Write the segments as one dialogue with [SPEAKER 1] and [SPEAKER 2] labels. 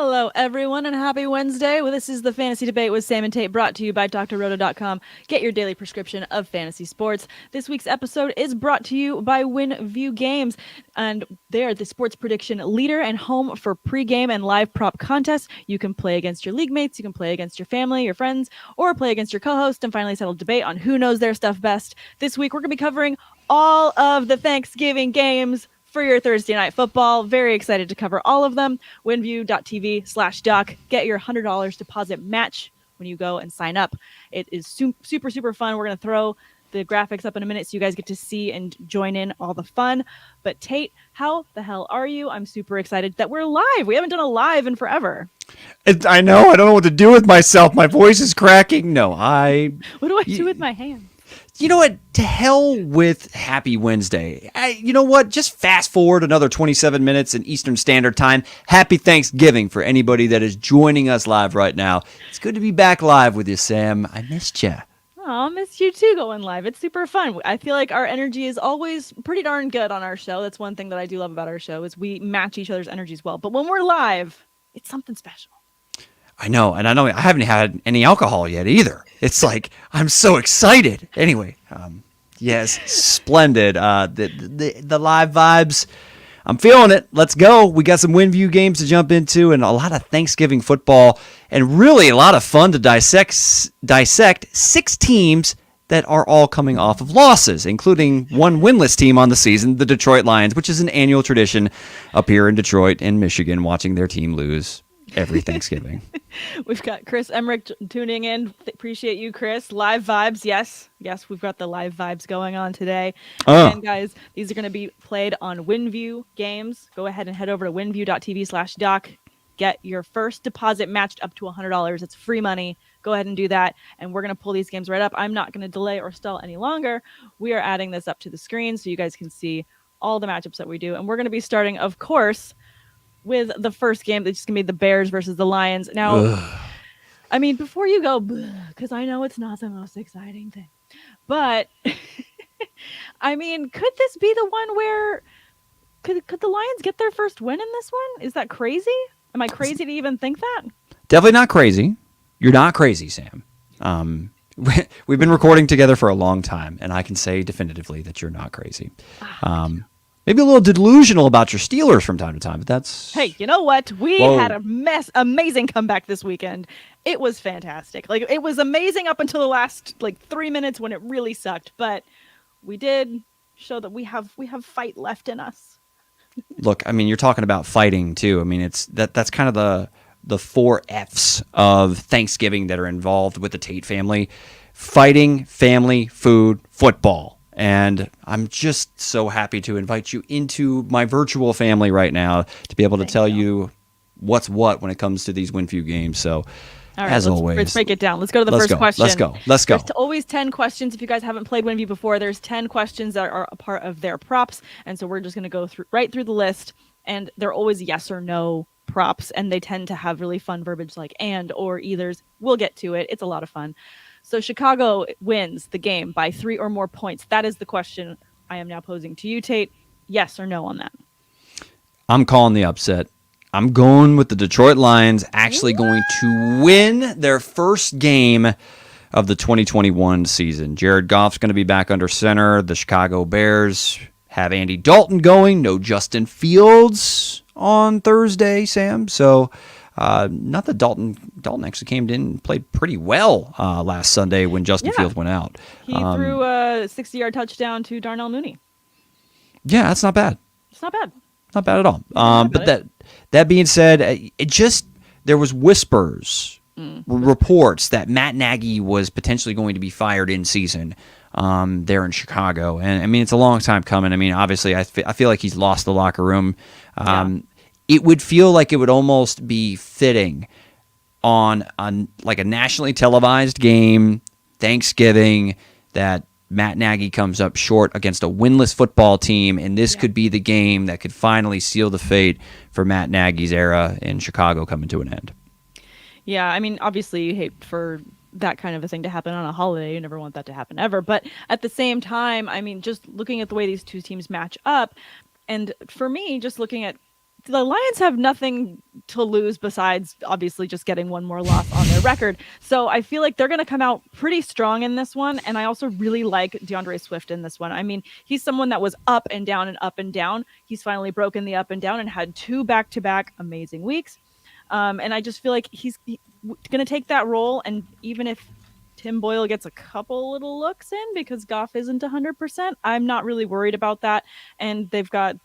[SPEAKER 1] Hello, everyone, and happy Wednesday. Well, this is the Fantasy Debate with Sam Tate, brought to you by drroto.com. Get your daily prescription of fantasy sports. This week's episode is brought to you by WinView Games, and they are the sports prediction leader and home for pregame and live prop contests. You can play against your league mates, you can play against your family, your friends, or play against your co-host and finally settle debate on who knows their stuff best. This week, we're going to be covering all of the Thanksgiving games for your Thursday night football. Very excited to cover all of them. WinView.tv/doc. Get your $100 deposit match when you go and sign up. It is super, super fun. We're going to throw the graphics up in a minute so you guys get to see and join in all the fun. But Tate, how the hell are you? I'm super excited that we're live. We haven't done a live in forever.
[SPEAKER 2] I know. I don't know what to do with myself. My voice is cracking. No,
[SPEAKER 1] What do I do with my hands?
[SPEAKER 2] You know what? To hell with Happy Wednesday. You know what? Just fast forward another 27 minutes in Eastern Standard Time. Happy Thanksgiving for anybody that is joining us live right now. It's good to be back live with you, Sam. I missed you.
[SPEAKER 1] Oh, I missed you too going live. It's super fun. I feel like our energy is always pretty darn good on our show. That's one thing that I do love about our show is we match each other's energies well. But when we're live, it's something special.
[SPEAKER 2] I know, and I haven't had any alcohol yet either. It's like I'm so excited. Anyway, yes, splendid. The live vibes, I'm feeling it. Let's go. We got some WinView games to jump into, and a lot of Thanksgiving football, and really a lot of fun to dissect 6 teams that are all coming off of losses, including one winless team on the season, the Detroit Lions, which is an annual tradition up here in Detroit and Michigan, watching their team lose every Thanksgiving.
[SPEAKER 1] We've got Chris Emmerich tuning in. Appreciate you, Chris. Live vibes. Yes, we've got the live vibes going on today. And guys, these are going to be played on WinView Games. Go ahead and head over to winview.tv/doc. Get your first deposit matched up to $100. It's free money. Go ahead and do that. And we're going to pull these games right up. I'm not going to delay or stall any longer. We are adding this up to the screen so you guys can see all the matchups that we do. And we're going to be starting, of course, with the first game that's going to be the Bears versus the Lions. Now, I mean, before you go, because I know it's not the most exciting thing, but I mean, could this be the one where could the Lions get their first win in this one? Is that crazy? Am I crazy to even think that?
[SPEAKER 2] Definitely not crazy. You're not crazy, Sam. We've been recording together for a long time, and I can say definitively that you're not crazy. Maybe a little delusional about your Steelers from time to time, but that's...
[SPEAKER 1] Hey, you know what? We had amazing comeback this weekend. It was fantastic. Like, it was amazing up until the last, 3 minutes when it really sucked. But we did show that we have fight left in us.
[SPEAKER 2] Look, I mean, you're talking about fighting, too. I mean, that's kind of the 4 Fs of Thanksgiving that are involved with the Tate family. Fighting, family, food, football. And I'm just so happy to invite you into my virtual family right now to be able to tell you what's what when it comes to these WinView games. So, as always,
[SPEAKER 1] let's break it down. Let's go to the first question.
[SPEAKER 2] Let's go.
[SPEAKER 1] There's always 10 questions. If you guys haven't played WinView before, there's 10 questions that are a part of their props. And so we're just going to go right through the list. And they're always yes or no props. And they tend to have really fun verbiage like and or eithers. We'll get to it. It's a lot of fun. So Chicago wins the game by 3 or more points. That is the question I am now posing to you, Tate. Yes or no on that?
[SPEAKER 2] I'm calling the upset. I'm going with the Detroit Lions actually going to win their first game of the 2021 season. Jared Goff's going to be back under center. The Chicago Bears have Andy Dalton going. No Justin Fields on Thursday, Sam. So... not that Dalton actually came in and played pretty well last Sunday when Justin Fields went out.
[SPEAKER 1] He threw a 60-yard touchdown to Darnell Mooney.
[SPEAKER 2] Yeah, that's not bad.
[SPEAKER 1] It's not bad.
[SPEAKER 2] Not bad at all. But that being said, there was whispers, reports that Matt Nagy was potentially going to be fired in season there in Chicago. And, I mean, it's a long time coming. I mean, obviously, I feel like he's lost the locker room. It would feel like it would almost be fitting on like a nationally televised game, Thanksgiving, that Matt Nagy comes up short against a winless football team, and this could be the game that could finally seal the fate for Matt Nagy's era in Chicago coming to an end.
[SPEAKER 1] Yeah, I mean, obviously you hate for that kind of a thing to happen on a holiday. You never want that to happen ever. But at the same time, I mean, just looking at the way these two teams match up, and for me, just looking at the Lions have nothing to lose besides obviously just getting one more loss on their record. So I feel like they're going to come out pretty strong in this one. And I also really like DeAndre Swift in this one. I mean, he's someone that was up and down and up and down. He's finally broken the up and down and had 2 back-to-back amazing weeks. And I just feel like he's going to take that role. And even if Tim Boyle gets a couple little looks in because Goff isn't 100%, I'm not really worried about that. And they've got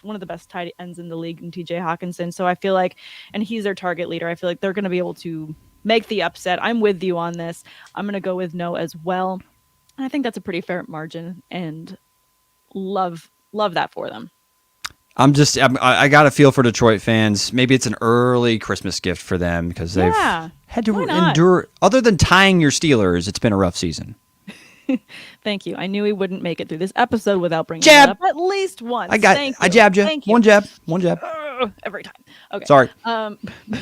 [SPEAKER 1] one of the best tight ends in the league in TJ Hawkinson. So I feel like, and he's their target leader, I feel like they're going to be able to make the upset. I'm with you on this. I'm going to go with no as well. And I think that's a pretty fair margin and love that for them.
[SPEAKER 2] I got a feel for Detroit fans. Maybe it's an early Christmas gift for them because they've had to endure, other than tying your Steelers, it's been a rough season.
[SPEAKER 1] Thank you. I knew he wouldn't make it through this episode without bringing it up at least once.
[SPEAKER 2] I jabbed you.
[SPEAKER 1] Thank you.
[SPEAKER 2] One jab.
[SPEAKER 1] Every time. Okay.
[SPEAKER 2] Sorry.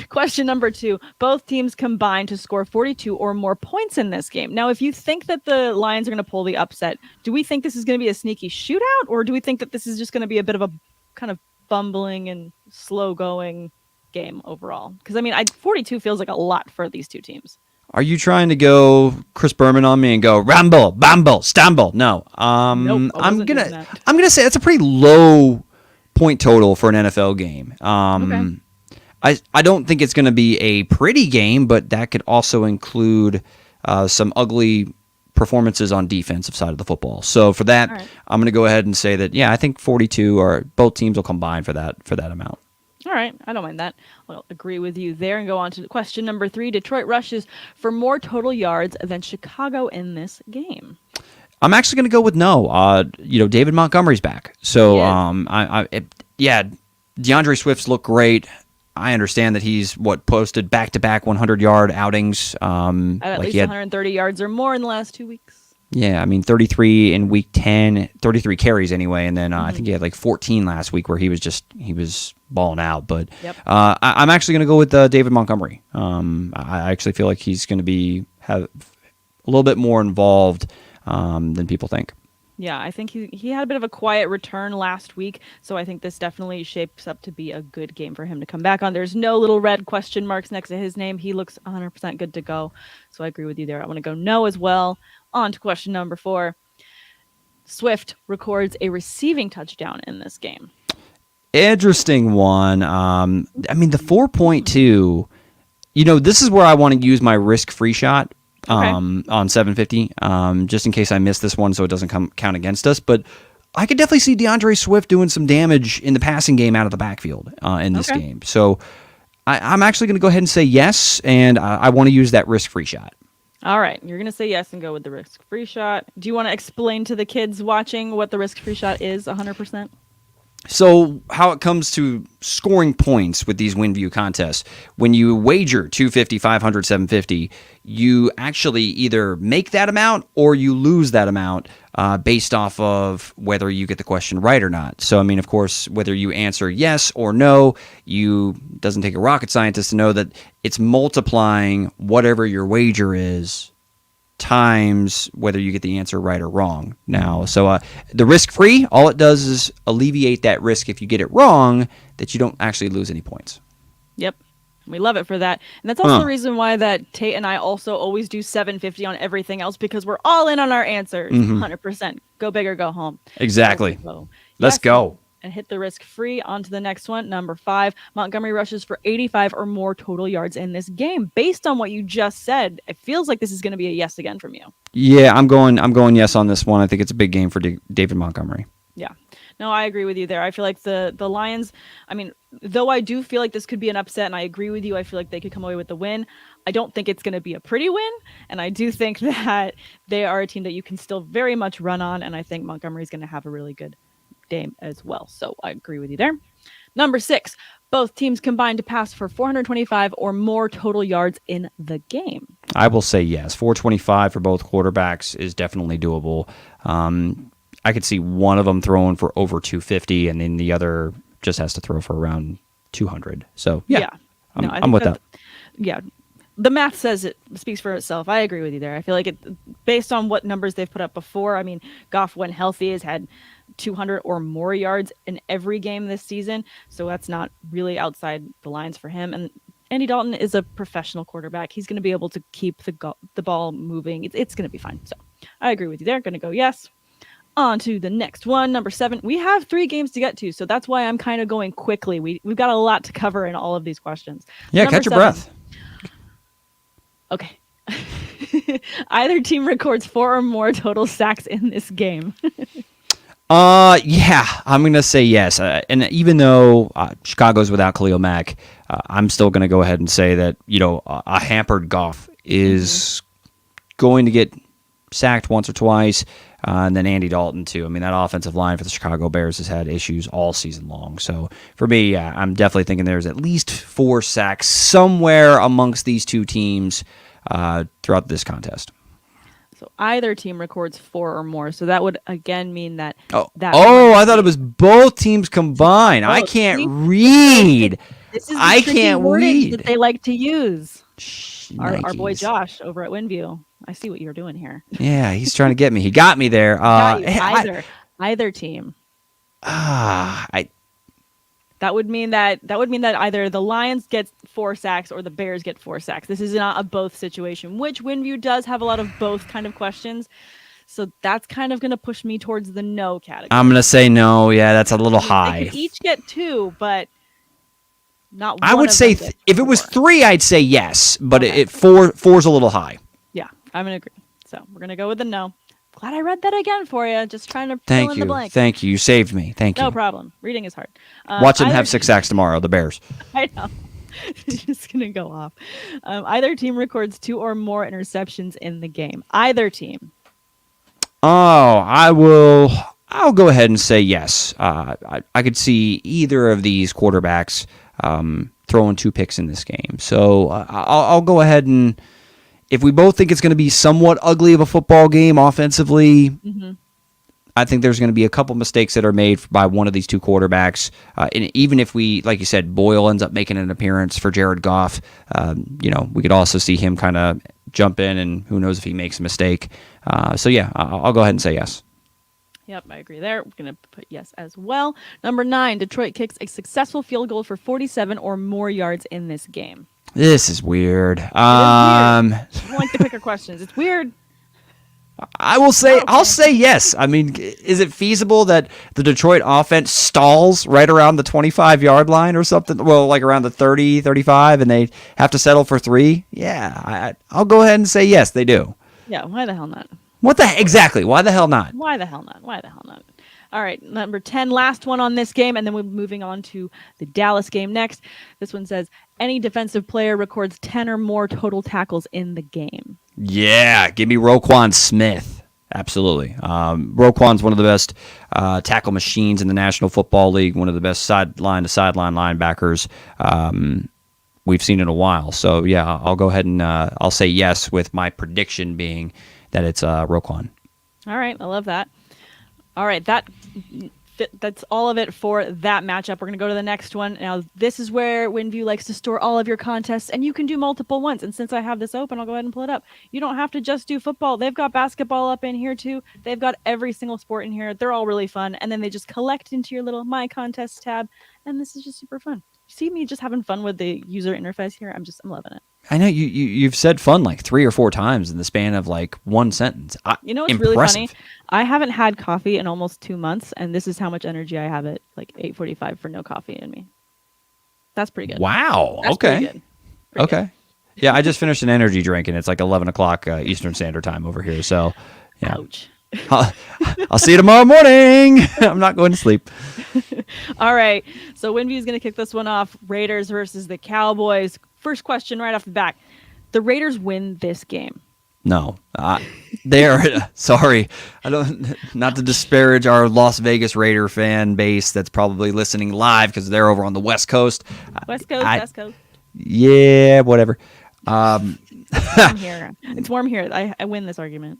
[SPEAKER 1] Question number 2. Both teams combined to score 42 or more points in this game. Now, if you think that the Lions are going to pull the upset, do we think this is going to be a sneaky shootout, or do we think that this is just going to be a bit of a kind of bumbling and slow going game overall? Because I mean, 42 feels like a lot for these two teams.
[SPEAKER 2] Are you trying to go Chris Berman on me and go ramble, bamble, stumble? No.
[SPEAKER 1] Nope,
[SPEAKER 2] I'm gonna say that's a pretty low point total for an NFL game. Okay. I don't think it's gonna be a pretty game, but that could also include some ugly performances on defensive side of the football. So for that, right, I'm gonna go ahead and say that I think 42 or both teams will combine for that amount.
[SPEAKER 1] All right, I don't mind that. I'll agree with you there and go on to question number 3. Detroit rushes for more total yards than Chicago in this game.
[SPEAKER 2] I'm actually going to go with no. David Montgomery's back. So, DeAndre Swift's look great. I understand that he's posted back-to-back 100-yard outings.
[SPEAKER 1] At least 130 yards or more in the last 2 weeks.
[SPEAKER 2] Yeah, I mean, 33 in week 10, 33 carries anyway, and then I think he had like 14 last week where he was balling out. But yep. I'm actually going to go with David Montgomery. I actually feel like he's going to have a little bit more involved than people think.
[SPEAKER 1] Yeah, I think he had a bit of a quiet return last week, so I think this definitely shapes up to be a good game for him to come back on. There's no little red question marks next to his name. He looks 100% good to go, so I agree with you there. I want to go no as well. On to question number 4. Swift records a receiving touchdown in this game.
[SPEAKER 2] Interesting one. The 4.2, this is where I want to use my risk-free shot. On 750, just in case I missed this one so it doesn't count against us. But I could definitely see DeAndre Swift doing some damage in the passing game out of the backfield in this game. So I'm actually going to go ahead and say yes, and I want to use that risk-free shot.
[SPEAKER 1] All right, you're going to say yes and go with the risk-free shot. Do you want to explain to the kids watching what the risk-free shot is 100%?
[SPEAKER 2] So how it comes to scoring points with these WinView contests, when you wager 250, 500, 750, you actually either make that amount or you lose that amount based off of whether you get the question right or not. So, of course, whether you answer yes or no, doesn't take a rocket scientist to know that it's multiplying whatever your wager is times whether you get the answer right or wrong. Now, so the risk-free, all it does is alleviate that risk if you get it wrong, that you don't actually lose any points.
[SPEAKER 1] Yep. We love it for that. And that's also the reason why that Tate and I also always do 750 on everything else, because we're all in on our answers. 100%. Go big or go home.
[SPEAKER 2] Exactly. Let's go.
[SPEAKER 1] And hit the risk-free. On to the next one, number 5. Montgomery rushes for 85 or more total yards in this game. Based on what you just said, it feels like this is going to be a yes again from you.
[SPEAKER 2] Yeah, I'm going yes on this one. I think it's a big game for David Montgomery.
[SPEAKER 1] Yeah. No, I agree with you there. I feel like the Lions, though I do feel like this could be an upset, and I agree with you, I feel like they could come away with the win. I don't think it's going to be a pretty win, and I do think that they are a team that you can still very much run on, and I think Montgomery's going to have a really good game as well. So I agree with you there. Number 6, both teams combined to pass for 425 or more total yards in the game.
[SPEAKER 2] I will say yes. 425 for both quarterbacks is definitely doable. I could see one of them throwing for over 250, and then the other just has to throw for around 200. So I'm with that.
[SPEAKER 1] Yeah. The math says it speaks for itself. I agree with you there. I feel like based on what numbers they've put up before, Goff, when healthy, has had 200 or more yards in every game this season. So that's not really outside the lines for him. And Andy Dalton is a professional quarterback. He's going to be able to keep the ball moving. It's going to be fine. So I agree with you there. Going to go yes. On to the next one, number 7. We have 3 games to get to, so that's why I'm kind of going quickly. We've got a lot to cover in all of these questions.
[SPEAKER 2] Yeah, catch your breath.
[SPEAKER 1] Okay. Either team records 4 or more total sacks in this game.
[SPEAKER 2] Yeah, I'm going to say yes. And even though Chicago's without Khalil Mack, I'm still going to go ahead and say that, a hampered Goff is going to get sacked once or twice, and then Andy Dalton too. I mean, that offensive line for the Chicago Bears has had issues all season long. So for me, I'm definitely thinking there's at least 4 sacks somewhere amongst these two teams throughout this contest.
[SPEAKER 1] So either team records 4 or more. So that would again mean that.
[SPEAKER 2] I thought it was both teams combined. I can't read.
[SPEAKER 1] This is the tricky wording that they like to use. Our boy Josh over at WinView. I see what you're doing here.
[SPEAKER 2] Yeah, he's trying to get me. He got me there.
[SPEAKER 1] Either team. That would mean that either the Lions get 4 sacks or the Bears get 4 sacks. This is not a both situation, which WinView does have a lot of both kind of questions. So that's kind of going to push me towards the no category.
[SPEAKER 2] I'm going to say no. Yeah, that's a little high.
[SPEAKER 1] They could each get 2, but not one.
[SPEAKER 2] I would say if it was 3, I'd say yes, but okay. Four's a little high.
[SPEAKER 1] Yeah, I'm going to agree. So we're going to go with the no. Glad I read that again for you. Just trying to fill in the blank.
[SPEAKER 2] Thank you. You saved me. Thank you.
[SPEAKER 1] No problem. Reading is hard.
[SPEAKER 2] Watch them have 6 sacks tomorrow, the Bears.
[SPEAKER 1] I know. Just going to go off. Either team records 2 or more interceptions in the game. Either team.
[SPEAKER 2] Oh, I'll go ahead and say yes. I could see either of these quarterbacks throwing 2 picks in this game. So I'll go ahead and, if we both think it's going to be somewhat ugly of a football game offensively, I think there's going to be a couple mistakes that are made by one of these 2 quarterbacks. And even if we, like you said, Boyle ends up making an appearance for Jared Goff, we could also see him kind of jump in, and who knows if he makes a mistake. So yeah, I'll go ahead and say yes.
[SPEAKER 1] Yep, I agree there. We're going to put yes as well. Number 9, Detroit kicks a successful field goal for 47 or more yards in this game.
[SPEAKER 2] This is weird.
[SPEAKER 1] Weird. I like the picker questions. It's weird.
[SPEAKER 2] I'll say yes. I mean, is it feasible that the Detroit offense stalls right around the 25-yard line or something? Well, like around the 30, 35, and they have to settle for 3? Yeah, I'll go ahead and say yes, they do.
[SPEAKER 1] Yeah, why the hell not?
[SPEAKER 2] Exactly. Why the hell not?
[SPEAKER 1] Why the hell not? All right, number 10, last one on this game, and then we're moving on to the Dallas game next. This one says, any defensive player records 10 or more total tackles in the game.
[SPEAKER 2] Yeah, give me Roquan Smith. Absolutely. Roquan's one of the best tackle machines in the National Football League, one of the best sideline-to-sideline linebackers we've seen in a while. So, yeah, I'll go ahead and I'll say yes, with my prediction being that it's Roquan.
[SPEAKER 1] All right, I love that. All right, that's all of it for that matchup. We're going to go to the next one. Now, this is where WinView likes to store all of your contests, and you can do multiple ones. And since I have this open, I'll go ahead and pull it up. You don't have to just do football. They've got basketball up in here, too. They've got every single sport in here. They're all really fun. And then they just collect into your little My Contests tab, and this is just super fun. You see me just having fun with the user interface here? I'm loving it.
[SPEAKER 2] I know you've said fun like 3 or 4 times in the span of like one sentence.
[SPEAKER 1] You know what's really funny? I haven't had coffee in almost 2 months, and this is how much energy I have at like 8:45 for no coffee in me. That's pretty good.
[SPEAKER 2] Wow.
[SPEAKER 1] That's
[SPEAKER 2] okay.
[SPEAKER 1] Pretty
[SPEAKER 2] good. Yeah, I just finished an energy drink, and it's like 11 o'clock Eastern Standard Time over here. So, yeah.
[SPEAKER 1] Ouch.
[SPEAKER 2] I'll see you tomorrow morning. I'm not going to sleep.
[SPEAKER 1] All right. So WinView is going to kick this one off. Raiders versus the Cowboys. First question right off the bat. The Raiders win this game.
[SPEAKER 2] No. They are sorry. Not to disparage our Las Vegas Raider fan base that's probably listening live because they're over on the West Coast.
[SPEAKER 1] West Coast.
[SPEAKER 2] Yeah, whatever.
[SPEAKER 1] It's warm here. I win this argument.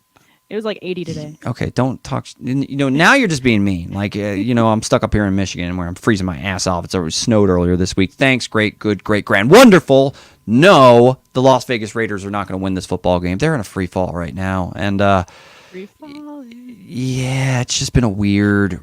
[SPEAKER 1] It was like 80 today.
[SPEAKER 2] Okay, don't talk. Now you're just being mean. Like, I'm stuck up here in Michigan where I'm freezing my ass off. It's already snowed earlier this week. Thanks, great, good, great, grand, wonderful. No, the Las Vegas Raiders are not going to win this football game. They're in a free fall right now. And
[SPEAKER 1] free fall.
[SPEAKER 2] Yeah, it's just been a weird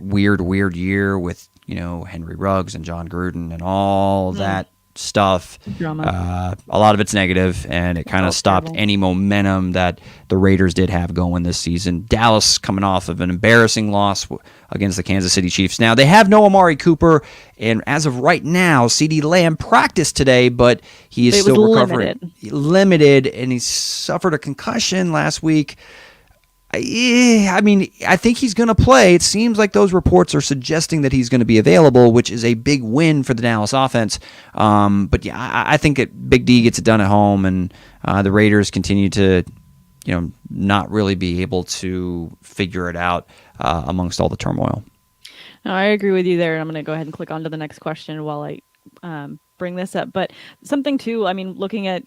[SPEAKER 2] year with, Henry Ruggs and John Gruden and all that stuff.
[SPEAKER 1] Drama.
[SPEAKER 2] A lot of it's negative, and it kind of stopped
[SPEAKER 1] terrible.
[SPEAKER 2] any momentum that the Raiders did have going this season. Dallas coming off of an embarrassing loss against the Kansas City Chiefs. Now, they have no Amari Cooper, and as of right now, CeeDee Lamb practiced today, but he is still recovering. Limited, and he suffered a concussion last week. I think he's going to play. It seems like those reports are suggesting that he's going to be available, which is a big win for the Dallas offense. But yeah, I think Big D gets it done at home, and the Raiders continue to, not really be able to figure it out amongst all the turmoil.
[SPEAKER 1] No, I agree with you there. And I'm going to go ahead and click on to the next question while I bring this up. But something too, looking at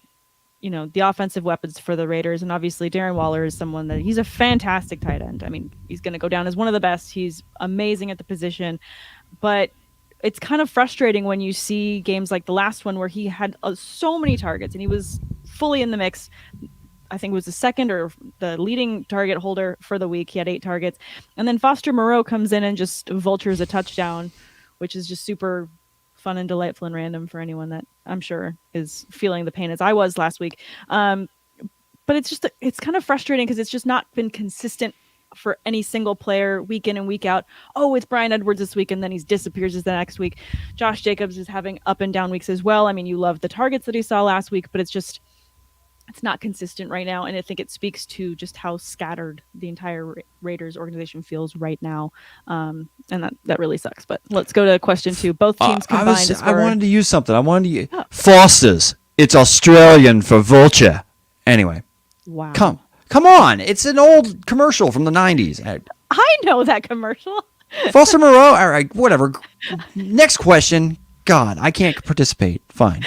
[SPEAKER 1] the offensive weapons for the Raiders. And obviously Darren Waller is someone that he's a fantastic tight end. He's going to go down as one of the best. He's amazing at the position, but it's kind of frustrating when you see games like the last one where he had so many targets and he was fully in the mix. I think it was the second or the leading target holder for the week. He had 8 targets. And then Foster Moreau comes in and just vultures a touchdown, which is just super fun and delightful and random for anyone that I'm sure is feeling the pain as I was last week. But it's kind of frustrating because it's just not been consistent for any single player week in and week out. Oh, it's Bryan Edwards this week, and then he disappears the next week. Josh Jacobs is having up and down weeks as well. You love the targets that he saw last week, but it's not consistent right now, and I think it speaks to just how scattered the entire Raiders organization feels right now, and that really sucks. But let's go to question 2. Both teams combined.
[SPEAKER 2] I wanted to use something. I wanted to use Foster's. It's Australian for vulture. Anyway,
[SPEAKER 1] wow.
[SPEAKER 2] Come on! It's an old commercial from the 90s.
[SPEAKER 1] I know that commercial.
[SPEAKER 2] Foster Moreau. All right, whatever. Next question. God, I can't participate. Fine.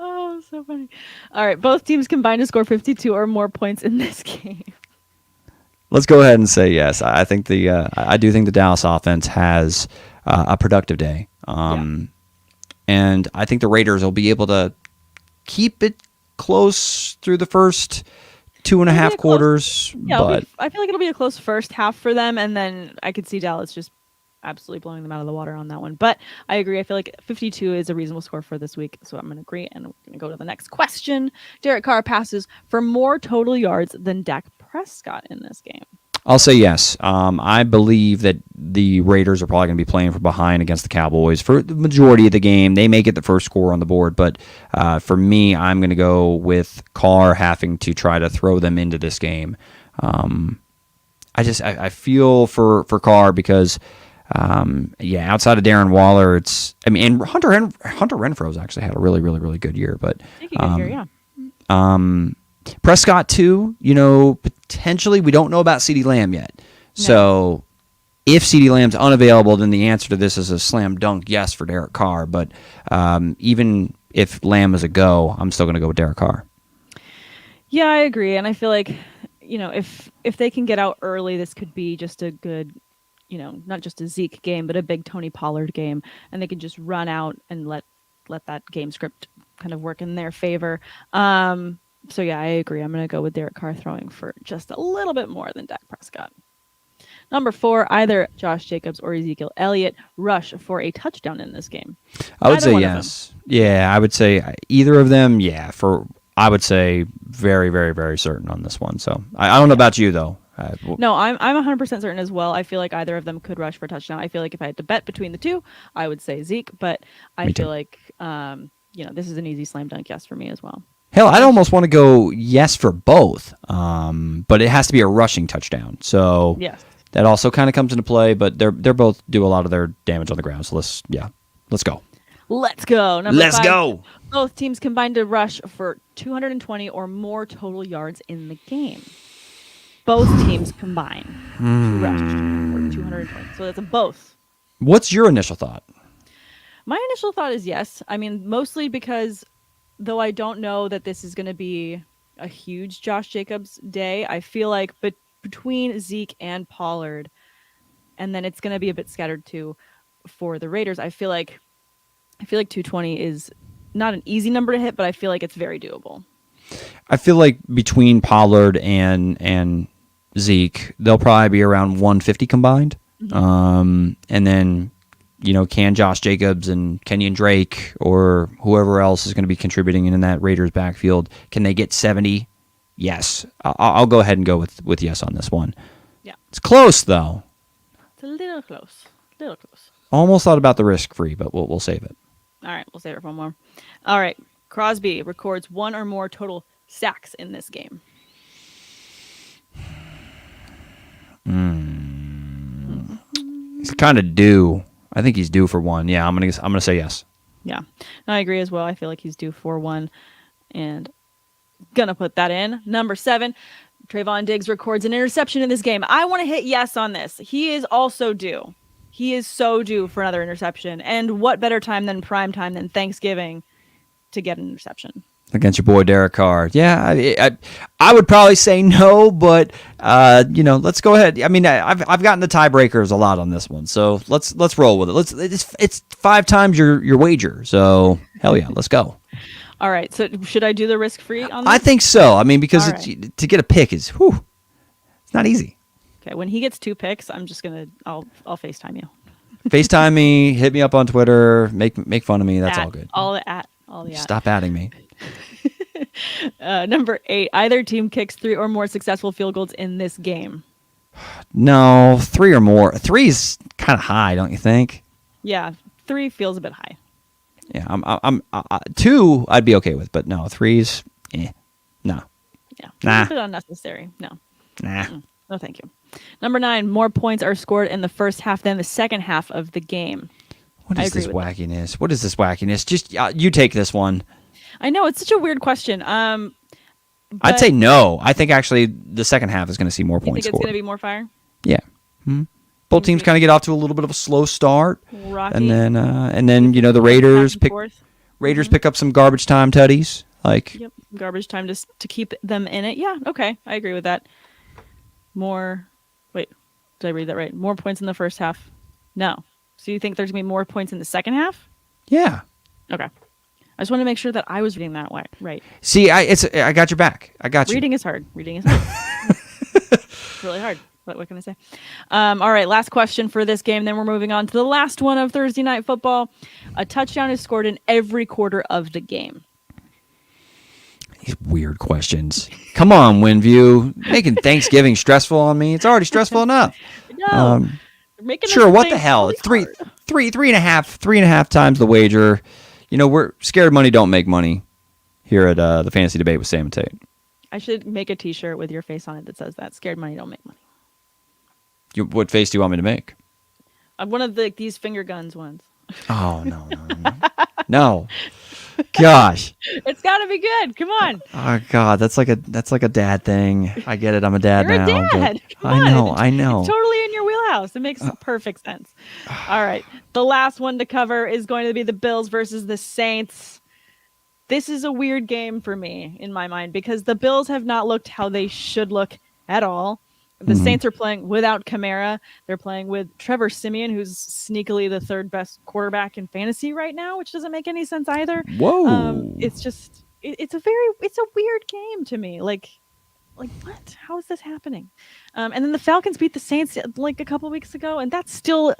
[SPEAKER 1] Oh, so funny. All right, both teams combined to score 52 or more points in this game.
[SPEAKER 2] Let's go ahead and say yes. I think I do think the Dallas offense has a productive day, and I think the Raiders will be able to keep it close through the first 2.5 quarters. But
[SPEAKER 1] I feel like it'll be a close first half for them, and then I could see Dallas just absolutely blowing them out of the water on that one. But I agree. I feel like 52 is a reasonable score for this week. So I'm going to agree. And we're going to go to the next question. Derek Carr passes for more total yards than Dak Prescott in this game.
[SPEAKER 2] I'll say yes. I believe that the Raiders are probably going to be playing from behind against the Cowboys for the majority of the game. They may get the first score on the board, but for me, I'm going to go with Carr having to try to throw them into this game. I feel for Carr because outside of Darren Waller, and Hunter Renfro's actually had a really, really, really good year, but Prescott too, potentially we don't know about CeeDee Lamb yet. No. So if CeeDee Lamb's unavailable, then the answer to this is a slam dunk yes for Derek Carr, but even if Lamb is a go, I'm still going to go with Derek Carr.
[SPEAKER 1] Yeah, I agree, and I feel like, if they can get out early, this could be just a good, not just a Zeke game, but a big Tony Pollard game, and they can just run out and let that game script kind of work in their favor. So yeah, I agree. I'm going to go with Derek Carr throwing for just a little bit more than Dak Prescott. Number 4, either Josh Jacobs or Ezekiel Elliott rush for a touchdown in this game.
[SPEAKER 2] I would say yes. Yeah, I would say either of them. Yeah, I would say very, very, very certain on this one. So I don't know about you though.
[SPEAKER 1] No, I'm 100% certain as well. I feel like either of them could rush for a touchdown. I feel like if I had to bet between the two, I would say Zeke, but I feel like this is an easy slam dunk yes for me as well.
[SPEAKER 2] Hell, I'd almost want to go yes for both, but it has to be a rushing touchdown. So
[SPEAKER 1] yes.
[SPEAKER 2] That also kind of comes into play, but they're both do a lot of their damage on the ground. So let's go.
[SPEAKER 1] Let's go.
[SPEAKER 2] Let's
[SPEAKER 1] 5,
[SPEAKER 2] go.
[SPEAKER 1] Both teams combined to rush for 220 or more total yards in the game. Both teams combine to rush for 220. So that's a both.
[SPEAKER 2] What's your initial thought?
[SPEAKER 1] My initial thought is yes. Mostly because though I don't know that this is going to be a huge Josh Jacobs day, I feel like between Zeke and Pollard, and then it's going to be a bit scattered too for the Raiders, I feel like 220 is not an easy number to hit, but I feel like it's very doable.
[SPEAKER 2] I feel like between Pollard and Zeke, they'll probably be around 150 combined. And then, can Josh Jacobs and Kenyon Drake or whoever else is going to be contributing in that Raiders backfield, can they get 70? Yes. I'll go ahead and go with yes on this one.
[SPEAKER 1] Yeah.
[SPEAKER 2] It's close, though.
[SPEAKER 1] It's a little close.
[SPEAKER 2] Almost thought about the risk-free, but we'll save it.
[SPEAKER 1] All right, we'll save it for one more. All right, Crosby records one or more total sacks in this game.
[SPEAKER 2] He's kind of due. I think he's due for one. Yeah, I'm gonna say yes.
[SPEAKER 1] Yeah, I agree as well. I feel like he's due for one, and gonna put that in. Number 7, Trayvon Diggs records an interception in this game. I want to hit yes on this. He is also due. He is so due for another interception. And what better time than prime time than Thanksgiving to get an interception?
[SPEAKER 2] Against your boy Derek Carr. Yeah, I would probably say no, but let's go ahead. I mean, I've gotten the tiebreakers a lot on this one, so let's roll with it. It's 5 times your wager, so hell yeah, let's go.
[SPEAKER 1] All right, so should I do the risk-free on this?
[SPEAKER 2] I think so. I mean, because to get a pick is it's not easy.
[SPEAKER 1] Okay, when he gets 2 picks, I'm just I'll FaceTime you.
[SPEAKER 2] FaceTime me, hit me up on Twitter, make fun of me. That's all good.
[SPEAKER 1] All the at.
[SPEAKER 2] Stop adding me.
[SPEAKER 1] Number 8, either team kicks 3 or more successful field goals in this game.
[SPEAKER 2] No, 3 or more. 3 is kind of high, don't you think?
[SPEAKER 1] Yeah, 3 feels a bit high.
[SPEAKER 2] Yeah, I'm 2 I'd be okay with, but no, 3's no.
[SPEAKER 1] Yeah,
[SPEAKER 2] nah.
[SPEAKER 1] a bit unnecessary. No.
[SPEAKER 2] Nah.
[SPEAKER 1] No, thank you. Number 9, more points are scored in the first half than the second half of the game.
[SPEAKER 2] What is this wackiness? What is this wackiness? Just you take this one.
[SPEAKER 1] I know, it's such a weird question.
[SPEAKER 2] I'd say no. I think actually the second half is going to see more points
[SPEAKER 1] scored. You think it's
[SPEAKER 2] scored.
[SPEAKER 1] going to be more fire?
[SPEAKER 2] Yeah. Both teams kind of get off to a little bit of a slow start,
[SPEAKER 1] Rocky.
[SPEAKER 2] and then the Raiders pick up some garbage time tutties.
[SPEAKER 1] Yep, garbage time to keep them in it. Yeah, okay, I agree with that. Wait, did I read that right? More points in the first half? No. So you think there's going to be more points in the second half?
[SPEAKER 2] Yeah.
[SPEAKER 1] Okay. I just want to make sure that I was reading that right.
[SPEAKER 2] See, I got your back. I got you.
[SPEAKER 1] Reading is hard. It's really hard. What can I say? All right, last question for this game. Then we're moving on to the last one of Thursday Night Football. A touchdown is scored in every quarter of the game.
[SPEAKER 2] These weird questions. Come on, WinView. Making Thanksgiving stressful on me. It's already stressful enough.
[SPEAKER 1] No.
[SPEAKER 2] Sure, what the hell? Really three and a half times the wager. We're scared money don't make money here at the Fantasy Debate with Sam Tate.
[SPEAKER 1] I should make a T-shirt with your face on it that says that. Scared money don't make money.
[SPEAKER 2] What face do you want me to make?
[SPEAKER 1] One of these finger guns ones.
[SPEAKER 2] Oh, no. No. Gosh.
[SPEAKER 1] It's got to be good. Come on.
[SPEAKER 2] Oh, God. That's like a dad thing. I get it. I'm a dad
[SPEAKER 1] You're
[SPEAKER 2] now.
[SPEAKER 1] You're a dad.
[SPEAKER 2] I know.
[SPEAKER 1] It's totally in your wheelhouse. It makes perfect sense. All right. The last one to cover is going to be the Bills versus the Saints. This is a weird game for me, in my mind, because the Bills have not looked how they should look at all. The Saints are playing without Kamara. They're playing with Trevor Simeon, who's sneakily the 3rd best quarterback in fantasy right now, which doesn't make any sense either.
[SPEAKER 2] Whoa!
[SPEAKER 1] It's just it's a weird game to me. Like what? How is this happening? And then the Falcons beat the Saints like a couple weeks ago, and that's still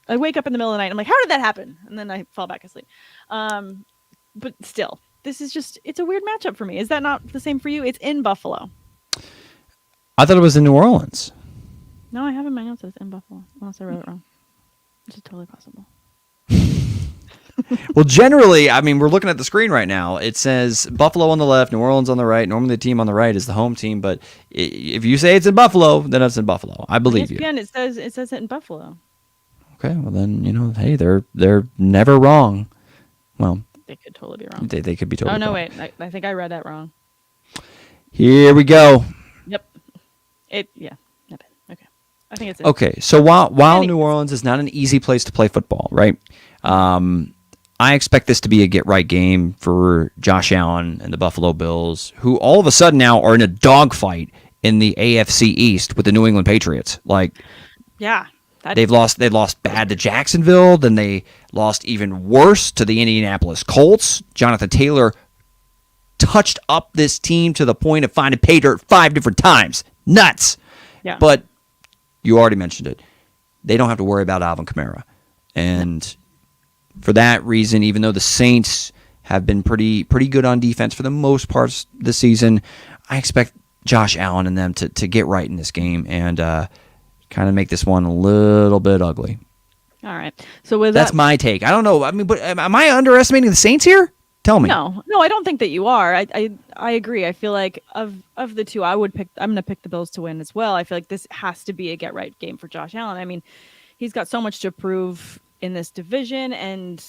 [SPEAKER 1] I wake up in the middle of the night. I'm like, how did that happen? And then I fall back asleep. But still, this is it's a weird matchup for me. Is that not the same for you? It's in Buffalo.
[SPEAKER 2] I thought it was in New Orleans.
[SPEAKER 1] No, I have in my notes that it's in Buffalo, unless I wrote it wrong. Which is totally possible.
[SPEAKER 2] Well, generally, I mean, we're looking at the screen right now. It says Buffalo on the left, New Orleans on the right. Normally, the team on the right is the home team, but if you say it's in Buffalo, then it's in Buffalo. I believe you.
[SPEAKER 1] ESPN, it says it in Buffalo.
[SPEAKER 2] Okay, well then, hey, they're never wrong. Well,
[SPEAKER 1] they could totally be wrong.
[SPEAKER 2] They could be totally wrong.
[SPEAKER 1] Oh, no, wait. I think I read that wrong.
[SPEAKER 2] Here we go.
[SPEAKER 1] Yep. Yeah. Okay. I think it's
[SPEAKER 2] okay. So while New Orleans is not an easy place to play football, right? I expect this to be a get-right game for Josh Allen and the Buffalo Bills, who all of a sudden now are in a dogfight in the AFC East with the New England Patriots.
[SPEAKER 1] Yeah.
[SPEAKER 2] They lost bad to Jacksonville, then they lost even worse to the Indianapolis Colts. Jonathan Taylor touched up this team to the point of finding pay dirt 5 different times. Nuts.
[SPEAKER 1] Yeah.
[SPEAKER 2] But you already mentioned it. They don't have to worry about Alvin Kamara. And for that reason, even though the Saints have been pretty good on defense for the most parts this season, I expect Josh Allen and them to get right in this game and kind of make this one a little bit ugly.
[SPEAKER 1] All right. So with
[SPEAKER 2] that's my take. I don't know. I mean, but am I underestimating the Saints here? Tell me.
[SPEAKER 1] No, I don't think that you are. I agree. I feel like of the two, I'm going to pick the Bills to win as well. I feel like this has to be a get right game for Josh Allen. I mean, he's got so much to prove in this division, and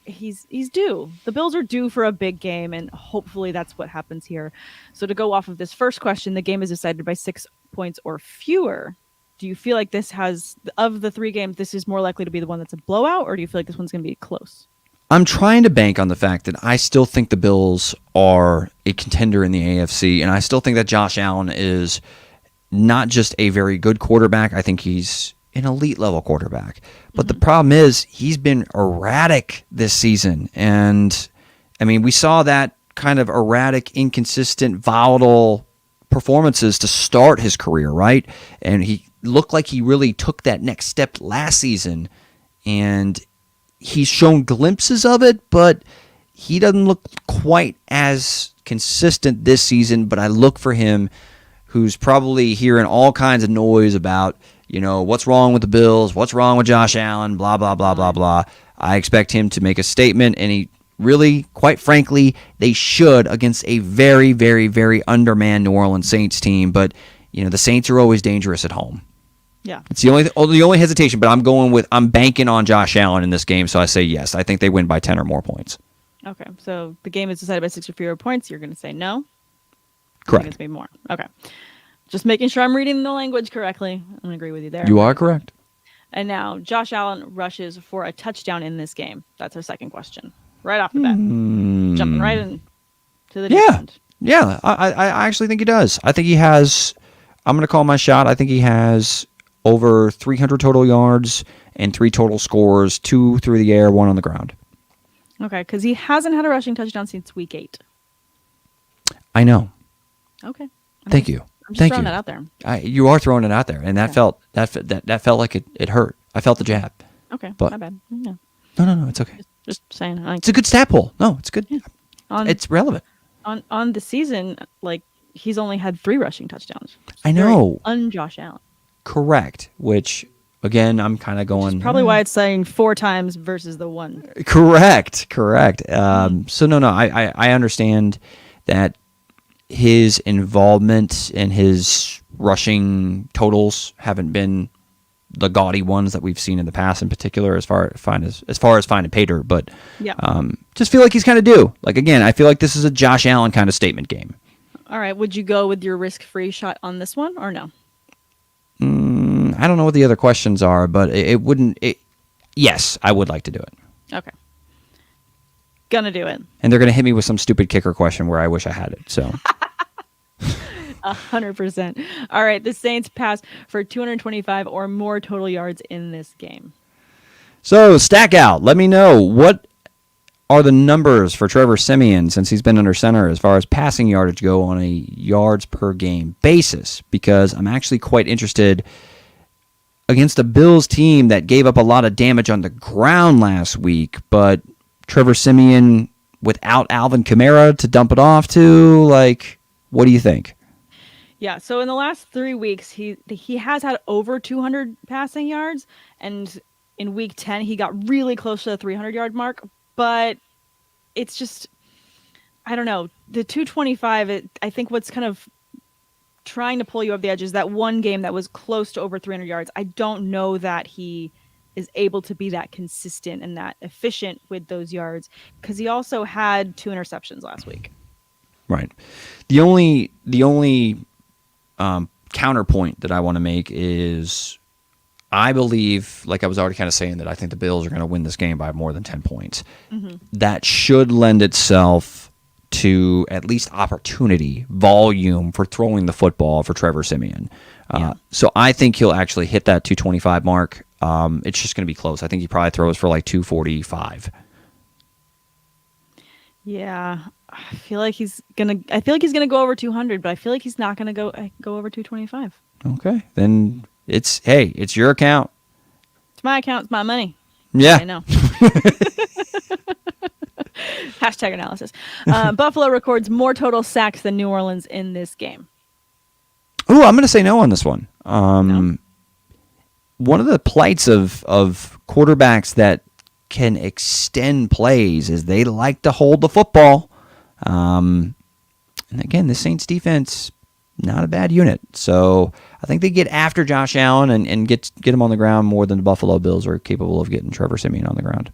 [SPEAKER 1] he's due. The Bills are due for a big game, and hopefully that's what happens here. So to go off of this first question, the game is decided by 6 points or fewer. Do you feel like this has, of the 3 games, this is more likely to be the one that's a blowout, or do you feel like this one's going to be close?
[SPEAKER 2] I'm trying to bank on the fact that I still think the Bills are a contender in the AFC, and I still think that Josh Allen is not just a very good quarterback. I think he's an elite level quarterback. But the problem is he's been erratic this season. And, I mean, we saw that kind of erratic, inconsistent, volatile performances to start his career, right? And he looked like he really took that next step last season, and he's shown glimpses of it, but he doesn't look quite as consistent this season. But I look for him, who's probably hearing all kinds of noise about, what's wrong with the Bills, what's wrong with Josh Allen, blah, blah, blah, blah, blah. I expect him to make a statement, and he really, quite frankly, they should against a very, very, very undermanned New Orleans Saints team. But, the Saints are always dangerous at home.
[SPEAKER 1] Yeah,
[SPEAKER 2] it's the only hesitation, but I'm banking on Josh Allen in this game, so I say yes. I think they win by 10 or more points.
[SPEAKER 1] Okay, so the game is decided by 6 or fewer points. You're going to say no?
[SPEAKER 2] Correct.
[SPEAKER 1] It's going to be more. Okay. Just making sure I'm reading the language correctly. I'm going to agree with you there.
[SPEAKER 2] You are correct.
[SPEAKER 1] And now, Josh Allen rushes for a touchdown in this game. That's our second question. Right off the bat. Jumping right into the deep end.
[SPEAKER 2] Yeah, I actually think he does. I think he has, I'm going to call my shot, I think he has over 300 total yards and 3 total scores, 2 through the air, 1 on the ground.
[SPEAKER 1] Okay, because he hasn't had a rushing touchdown since week 8.
[SPEAKER 2] I know.
[SPEAKER 1] Okay.
[SPEAKER 2] Thank you.
[SPEAKER 1] I'm just throwing that out there.
[SPEAKER 2] You are throwing it out there, and that felt like it hurt. I felt the jab.
[SPEAKER 1] Okay,
[SPEAKER 2] but
[SPEAKER 1] my bad. No,
[SPEAKER 2] it's okay.
[SPEAKER 1] Just saying.
[SPEAKER 2] It's a good stat pull. No, it's good.
[SPEAKER 1] Yeah.
[SPEAKER 2] It's relevant.
[SPEAKER 1] On the season, he's only had 3 rushing touchdowns.
[SPEAKER 2] I know.
[SPEAKER 1] Un-Josh Allen.
[SPEAKER 2] Correct. Which, again, I'm kind of going.
[SPEAKER 1] Probably why it's saying 4 times versus the 1.
[SPEAKER 2] Correct. So no, I understand that his involvement and his rushing totals haven't been the gaudy ones that we've seen in the past, in particular, as far as finding Pater. But just feel like he's kind of due. Again, I feel like this is a Josh Allen kind of statement game.
[SPEAKER 1] All right. Would you go with your risk-free shot on this one or no?
[SPEAKER 2] I don't know what the other questions are, but it wouldn't. Yes, I would like to do it.
[SPEAKER 1] Okay. Gonna do it.
[SPEAKER 2] And they're gonna hit me with some stupid kicker question where I wish I had it. So.
[SPEAKER 1] 100%. All right. The Saints pass for 225 or more total yards in this game.
[SPEAKER 2] So stack out. Let me know what are the numbers for Trevor Simeon since he's been under center as far as passing yardage go on a yards per game basis, because I'm actually quite interested against a Bills team that gave up a lot of damage on the ground last week, but Trevor Simeon without Alvin Kamara to dump it off to, what do you think?
[SPEAKER 1] Yeah, so in the last 3 weeks, he has had over 200 passing yards, and in week 10, he got really close to the 300-yard mark, but it's just, I don't know, the 225, I think what's kind of trying to pull you over the edge is that one game that was close to over 300 yards. I don't know that he is able to be that consistent and that efficient with those yards, because he also had 2 interceptions last week.
[SPEAKER 2] Right. The only counterpoint that I want to make is I believe, like I was already kind of saying, that I think the Bills are going to win this game by more than 10 points. Mm-hmm. That should lend itself to at least opportunity, volume for throwing the football for Trevor Simeon. So I think he'll actually hit that 225 mark. It's just going to be close. I think he probably throws for 245.
[SPEAKER 1] Yeah. I feel like he's gonna go over 200, but I feel like he's not gonna go over 225.
[SPEAKER 2] Okay, then it's your account.
[SPEAKER 1] It's my account. It's my money.
[SPEAKER 2] Yeah,
[SPEAKER 1] I know. Hashtag analysis. Buffalo records more total sacks than New Orleans in this game.
[SPEAKER 2] Ooh, I'm going to say no on this one.
[SPEAKER 1] No?
[SPEAKER 2] One of the plights of quarterbacks that can extend plays is they like to hold the football. And again, the Saints defense, not a bad unit. So I think they get after Josh Allen and get him on the ground more than the Buffalo Bills are capable of getting Trevor Simeon on the ground.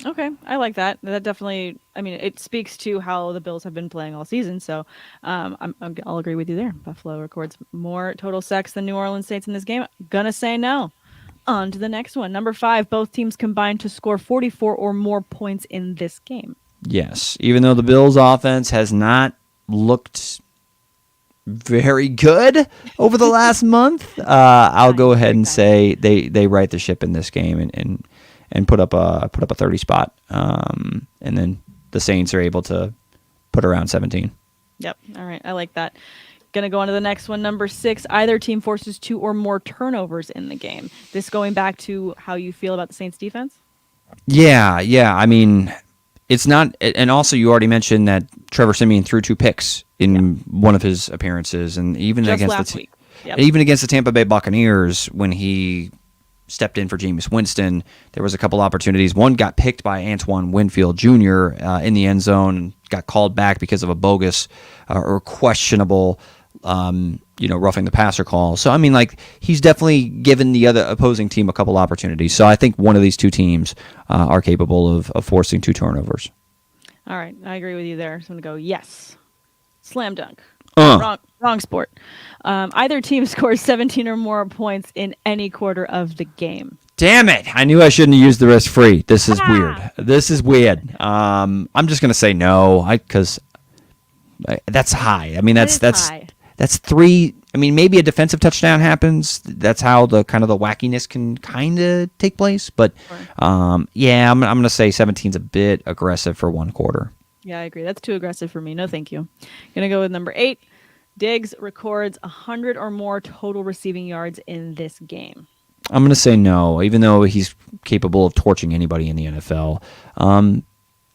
[SPEAKER 1] Okay, I like that. That definitely, I mean, it speaks to how the Bills have been playing all season. So I'll agree with you there. Buffalo records more total sacks than New Orleans Saints in this game. Gonna say no. On to the next one. Number 5, both teams combined to score 44 or more points in this game.
[SPEAKER 2] Yes, even though the Bills' offense has not looked very good over the last month, I'll go ahead and say they right the ship in this game and put up a 30 spot, and then the Saints are able to put around 17.
[SPEAKER 1] Yep. All right. I like that. Gonna go on to the next one. Number 6, either team forces 2 or more turnovers in the game. This going back to how you feel about the Saints defense? Yeah.
[SPEAKER 2] I mean, it's not, and also you already mentioned that Trevor Simeon threw 2 picks in one of his appearances, and even
[SPEAKER 1] just
[SPEAKER 2] against
[SPEAKER 1] last week. Yep.
[SPEAKER 2] Even against the Tampa Bay Buccaneers when he stepped in for Jameis Winston, there was a couple opportunities. One got picked by Antoine Winfield Jr. In the end zone, got called back because of a bogus or questionable, roughing the passer call. So I mean, like, he's definitely given the other opposing team a couple opportunities. So I think one of these two teams are capable of forcing 2 turnovers.
[SPEAKER 1] All right, I agree with you there. So I'm gonna go yes, slam dunk. Wrong sport. Either team scores 17 or more points in any quarter of the game.
[SPEAKER 2] Damn it! I knew I shouldn't have used the risk free. This is weird. I'm just gonna say no, because that's high. I mean, that's
[SPEAKER 1] high.
[SPEAKER 2] That's 3. I mean, maybe a defensive touchdown happens. That's how the kind of the wackiness can kind of take place. But I'm gonna say 17's a bit aggressive for one quarter.
[SPEAKER 1] Yeah, I agree. That's too aggressive for me. No, thank you. Gonna go with number 8. Diggs records 100 or more total receiving yards in this game.
[SPEAKER 2] I'm going to say no, even though he's capable of torching anybody in the NFL.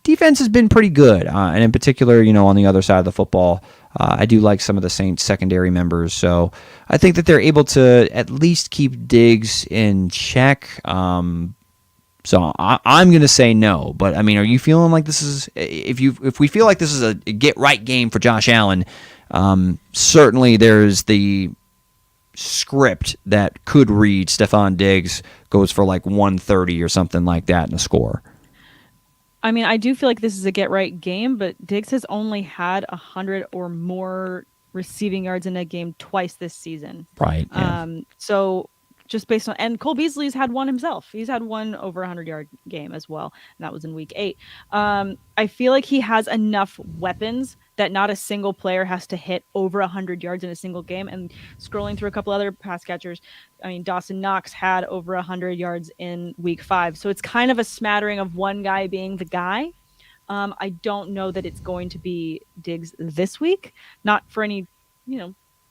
[SPEAKER 2] Defense has been pretty good, and in particular, on the other side of the football, I do like some of the Saints secondary members. So I think that they're able to at least keep Diggs in check. So I'm going to say no. But I mean, are you feeling like this is if we feel like this is a get right game for Josh Allen? Certainly there's the script that could read Stephon Diggs goes for like 130 or something like that in a score.
[SPEAKER 1] I mean, I do feel like this is a get right game, but Diggs has only had 100 or more receiving yards in a game twice this season.
[SPEAKER 2] Right. Yeah.
[SPEAKER 1] So just based on, and Cole Beasley's had one himself. He's had one over 100-yard game as well, and that was in week 8. I feel like he has enough weapons that not a single player has to hit over 100 yards in a single game. And scrolling through a couple other pass catchers, I mean, Dawson Knox had over 100 yards in week 5. So it's kind of a smattering of one guy being the guy. I don't know that it's going to be Diggs this week, not for any,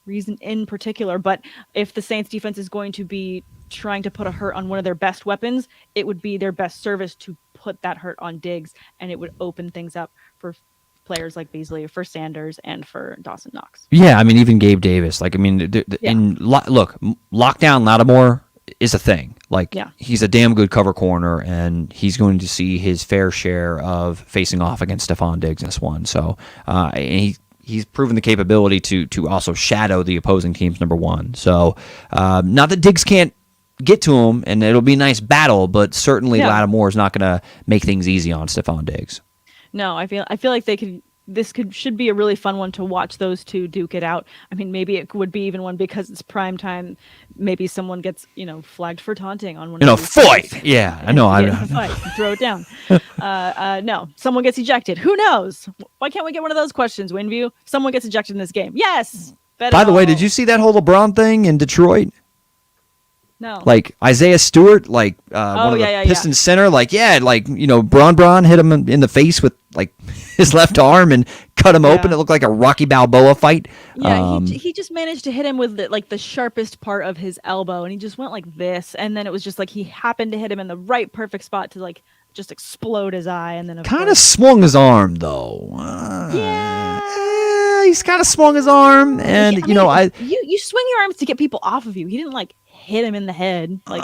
[SPEAKER 1] reason in particular, but if the Saints defense is going to be trying to put a hurt on one of their best weapons, it would be their best service to put that hurt on Diggs, and it would open things up for players like Beasley, for Sanders, and for Dawson Knox.
[SPEAKER 2] Yeah, I mean, even Gabe Davis. Like, I mean, look, lockdown Lattimore is a thing. Like, he's a damn good cover corner, and he's going to see his fair share of facing off against Stephon Diggs in this one. So, and he's proven the capability to also shadow the opposing team's number one. So, not that Diggs can't get to him, and it'll be a nice battle, but certainly Lattimore is not going to make things easy on Stephon Diggs. No,
[SPEAKER 1] I feel like should be a really fun one to watch those two duke it out. I mean, maybe it would be even one because it's prime time. Maybe someone gets flagged for taunting on one.
[SPEAKER 2] Fight. Yeah, I know.
[SPEAKER 1] Fight. Throw it down. No, someone gets ejected. Who knows? Why can't we get one of those questions, WinView? Someone gets ejected in this game. Yes.
[SPEAKER 2] By the way, did you see that whole LeBron thing in Detroit?
[SPEAKER 1] No.
[SPEAKER 2] Like Isaiah Stewart, one of the Pistons center, Bron hit him in the face with like his left arm and cut him open. It looked like a Rocky Balboa fight.
[SPEAKER 1] Yeah, he just managed to hit him with the sharpest part of his elbow, and he just went like this, and then it was just like he happened to hit him in the right perfect spot to like just explode his eye, and then
[SPEAKER 2] kind of swung his arm though. He's kind of swung his arm, and
[SPEAKER 1] you swing your arms to get people off of you. He didn't like hit him in the head. Like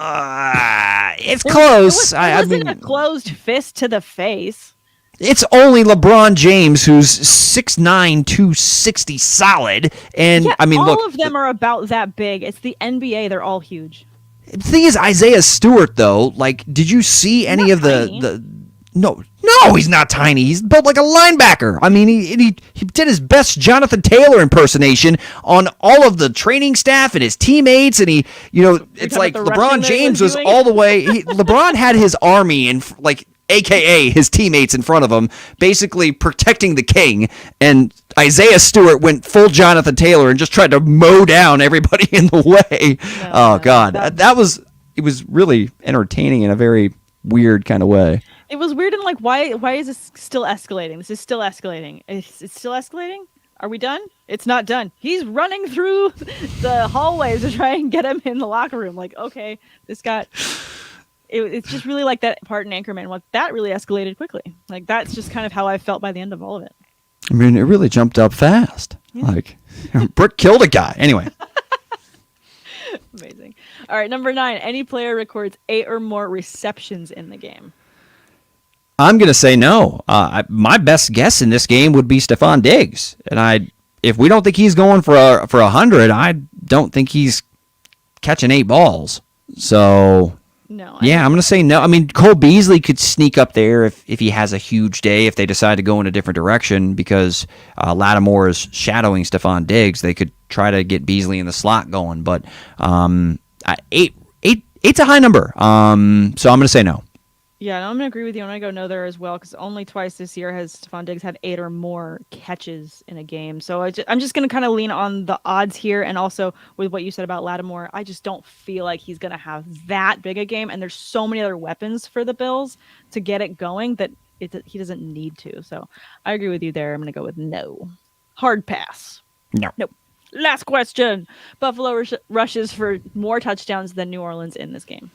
[SPEAKER 2] it's close.
[SPEAKER 1] It wasn't a closed fist to the face.
[SPEAKER 2] It's only LeBron James, who's 6'9", 260 solid, and
[SPEAKER 1] all of them are about that big. It's the NBA; they're all huge.
[SPEAKER 2] The thing is, Isaiah Stewart, though, like, did you see any of the? No, he's not tiny. He's built like a linebacker. I mean, he did his best Jonathan Taylor impersonation on all of the training staff and his teammates, and it's like LeBron James was all the way. LeBron had his army and like. AKA his teammates in front of him, basically protecting the king, and Isaiah Stewart went full Jonathan Taylor and just tried to mow down everybody in the way. God, it was really entertaining in a very weird kind of way.
[SPEAKER 1] It was weird and like why is this still escalating? This is still escalating. It's still escalating? Are we done? It's not done. He's running through the hallways to try and get him in the locker room. Like, okay, this got. It's just really like that part in Anchorman. Like that really escalated quickly. Like that's just kind of how I felt by the end of all of it.
[SPEAKER 2] I mean, it really jumped up fast. Yeah. Like Brick killed a guy. Anyway.
[SPEAKER 1] Amazing. All right, number 9. Any player records 8 or more receptions in the game.
[SPEAKER 2] I'm gonna say no. My best guess in this game would be Stephon Diggs, and if we don't think he's going for 100, I don't think he's catching 8 balls. So.
[SPEAKER 1] No.
[SPEAKER 2] Yeah, I'm going to say no. I mean, Cole Beasley could sneak up there if he has a huge day, if they decide to go in a different direction, because Lattimore is shadowing Stephon Diggs. They could try to get Beasley in the slot going, but 8's a high number. So I'm going to say no.
[SPEAKER 1] Yeah, no, I'm going to agree with you. I'm going to go no there as well, because only twice this year has Stephon Diggs had 8 or more catches in a game. So I'm just going to kind of lean on the odds here, and also with what you said about Lattimore, I just don't feel like he's going to have that big a game, and there's so many other weapons for the Bills to get it going that he doesn't need to. So I agree with you there. I'm going to go with no. Hard pass.
[SPEAKER 2] No.
[SPEAKER 1] Nope. Last question. Buffalo rushes for more touchdowns than New Orleans in this game.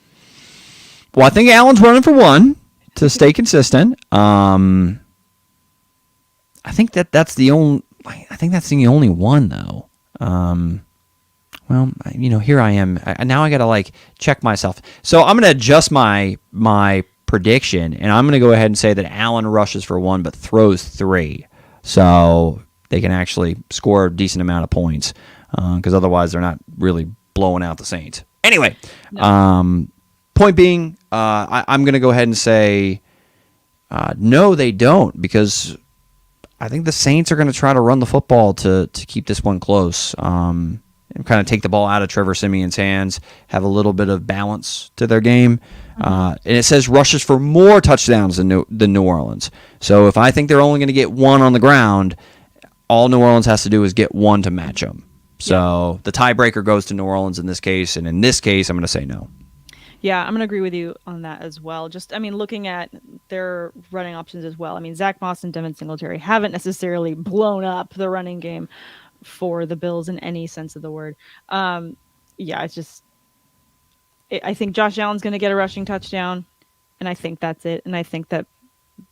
[SPEAKER 2] Well, I think Allen's running for 1 to stay consistent. I think that's the only. I think that's the only one though. Well, here I am. Now I gotta like check myself. So I'm gonna adjust my prediction, and I'm gonna go ahead and say that Allen rushes for 1 but throws 3, so they can actually score a decent amount of points. Because otherwise they're not really blowing out the Saints. Anyway. No. Point being, I'm going to go ahead and say no, they don't, because I think the Saints are going to try to run the football to keep this one close and kind of take the ball out of Trevor Simeon's hands, have a little bit of balance to their game. And it says rushes for more touchdowns than New Orleans. So if I think they're only going to get 1 on the ground, all New Orleans has to do is get 1 to match them. So the tiebreaker goes to New Orleans in this case, and in this case, I'm going to say no.
[SPEAKER 1] Yeah, I'm going to agree with you on that as well. Just, looking at their running options as well. Zach Moss and Devin Singletary haven't necessarily blown up the running game for the Bills in any sense of the word. It's just, I think Josh Allen's going to get a rushing touchdown, and I think that's it. And I think that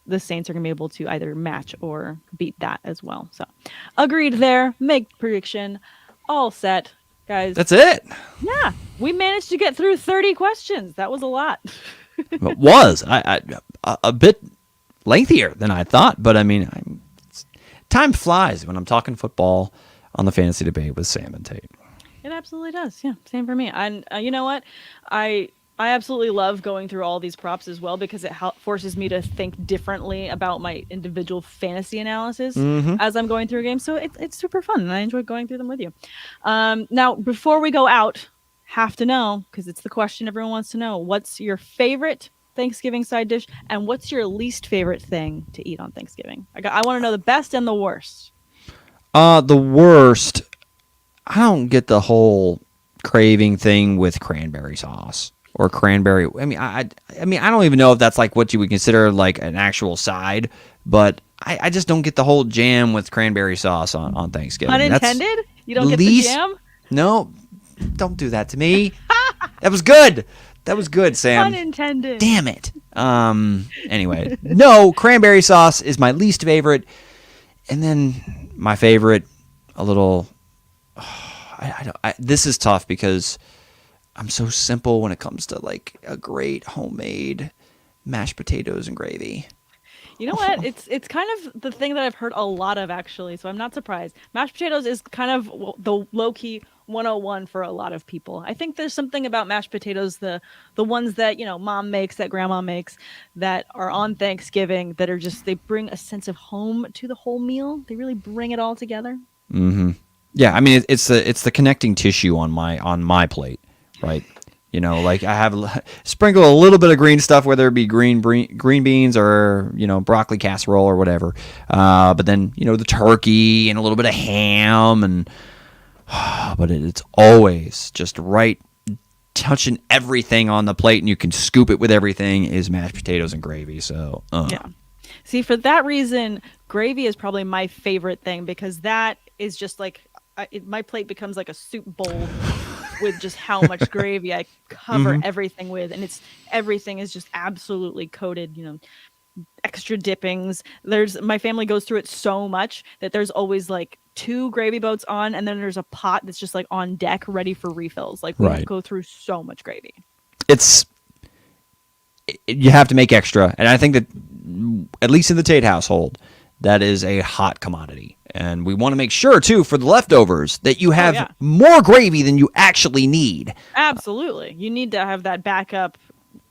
[SPEAKER 1] the Saints are going to be able to either match or beat that as well. So, agreed there. Make prediction. All set. Guys,
[SPEAKER 2] that's it.
[SPEAKER 1] Yeah, we managed to get through 30 questions. That was a lot.
[SPEAKER 2] It was a bit lengthier than I thought, but time flies when I'm talking football on the Fantasy Debate with Sam and Tate.
[SPEAKER 1] It absolutely does. Yeah, same for me. And you know what? I absolutely love going through all these props as well, because it forces me to think differently about my individual fantasy analysis as I'm going through a game. So it's super fun, and I enjoy going through them with you. Now, before we go out, have to know, because it's the question everyone wants to know, what's your favorite Thanksgiving side dish, and what's your least favorite thing to eat on Thanksgiving? I want to know the best and the worst.
[SPEAKER 2] The worst, I don't get the whole craving thing with cranberry sauce. Or cranberry. I don't even know if that's like what you would consider like an actual side, but I just don't get the whole jam with cranberry sauce on Thanksgiving.
[SPEAKER 1] Unintended? You don't get the jam?
[SPEAKER 2] No, don't do that to me. That was good. That was good, Sam.
[SPEAKER 1] Unintended.
[SPEAKER 2] Damn it. Anyway, no, cranberry sauce is my least favorite. And then my favorite, a little... this is tough because I'm so simple when it comes to like a great homemade mashed potatoes and gravy.
[SPEAKER 1] You know what? It's kind of the thing that I've heard a lot of, actually, so I'm not surprised. Mashed potatoes is kind of the low-key 101 for a lot of people. I think there's something about mashed potatoes, the ones that, mom makes, that grandma makes, that are on Thanksgiving, that are just, they bring a sense of home to the whole meal. They really bring it all together.
[SPEAKER 2] Mm-hmm. Yeah, I mean, it's the connecting tissue on my plate, right? Like I have sprinkle a little bit of green stuff, whether it be green beans or broccoli casserole or whatever. But then the turkey and a little bit of ham, and but it's always just right, touching everything on the plate, and you can scoop it with everything. Is mashed potatoes and gravy. So
[SPEAKER 1] yeah. See, for that reason, gravy is probably my favorite thing, because that is just like my plate becomes like a soup bowl. With just how much gravy I cover everything with, and everything is just absolutely coated, extra dippings. My family goes through it so much that there's always like 2 gravy boats on, and then there's a pot that's just like on deck ready for refills. Like we go through so much gravy.
[SPEAKER 2] You have to make extra, and I think that at least in the Tate household, that is a hot commodity. And we want to make sure, too, for the leftovers, that you have more gravy than you actually need.
[SPEAKER 1] Absolutely. You need to have that backup.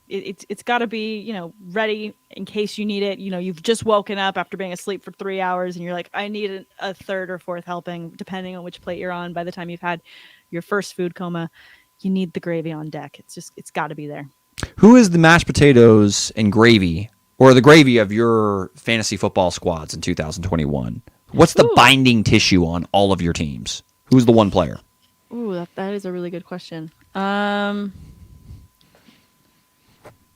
[SPEAKER 1] It's got to be, ready in case you need it. You've just woken up after being asleep for 3 hours, and you're like, I need a third or fourth helping, depending on which plate you're on. By the time you've had your first food coma, you need the gravy on deck. It's got to be there.
[SPEAKER 2] Who is the mashed potatoes and gravy, or the gravy of your fantasy football squads in 2021? What's the binding tissue on all of your teams? Who's the one player?
[SPEAKER 1] Ooh, that is a really good question. I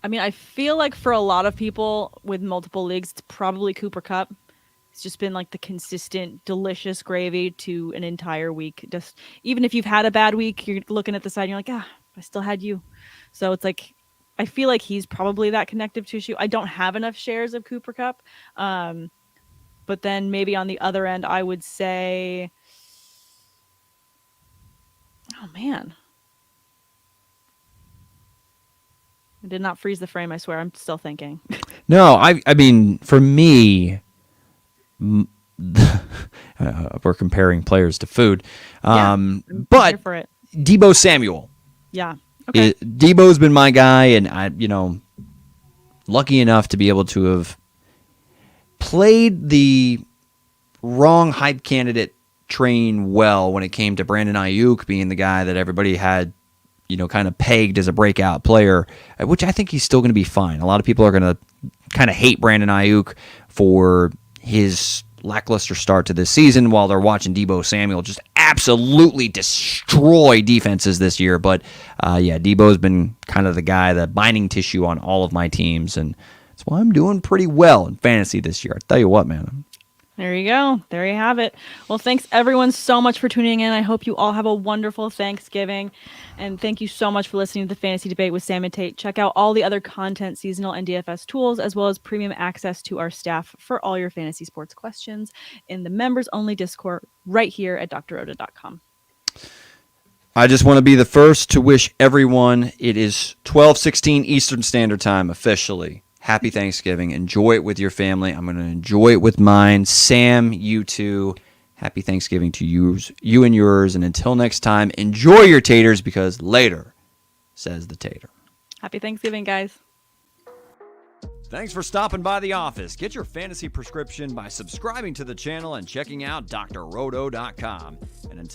[SPEAKER 1] mean, I feel like for a lot of people with multiple leagues, it's probably Cooper Kupp. It's just been like the consistent, delicious gravy to an entire week. Just even if you've had a bad week, you're looking at the side and you're like, I still had you. So it's like, I feel like he's probably that connective tissue. I don't have enough shares of Cooper Kupp. But then maybe on the other end, I would say, oh man, I did not freeze the frame. I swear, I'm still thinking.
[SPEAKER 2] No, I mean, for me, we're comparing players to food. But for it. Deebo Samuel.
[SPEAKER 1] Yeah. Okay.
[SPEAKER 2] Deebo's been my guy, and I, lucky enough to be able to have played the wrong hype candidate train well when it came to Brandon Ayuk being the guy that everybody had, kind of pegged as a breakout player, which I think he's still going to be fine. A lot of people are going to kind of hate Brandon Ayuk for his lackluster start to this season while they're watching Deebo Samuel just absolutely destroy defenses this year. But Deebo's been kind of the guy, the binding tissue on all of my teams, and that's why I'm doing pretty well in fantasy this year. I tell you what, man.
[SPEAKER 1] There you go. There you have it. Well, thanks everyone so much for tuning in. I hope you all have a wonderful Thanksgiving. And thank you so much for listening to the Fantasy Debate with Sam and Tate. Check out all the other content, seasonal and DFS tools, as well as premium access to our staff for all your fantasy sports questions in the members-only Discord right here at drrhoda.com.
[SPEAKER 2] I just want to be the first to wish everyone, it is 12:16 Eastern Standard Time officially. Happy Thanksgiving. Enjoy it with your family. I'm going to enjoy it with mine. Sam, you too. Happy Thanksgiving to you and yours. And until next time, enjoy your taters, because later, says the tater.
[SPEAKER 1] Happy Thanksgiving, guys.
[SPEAKER 2] Thanks for stopping by the office. Get your fantasy prescription by subscribing to the channel and checking out drroto.com. And until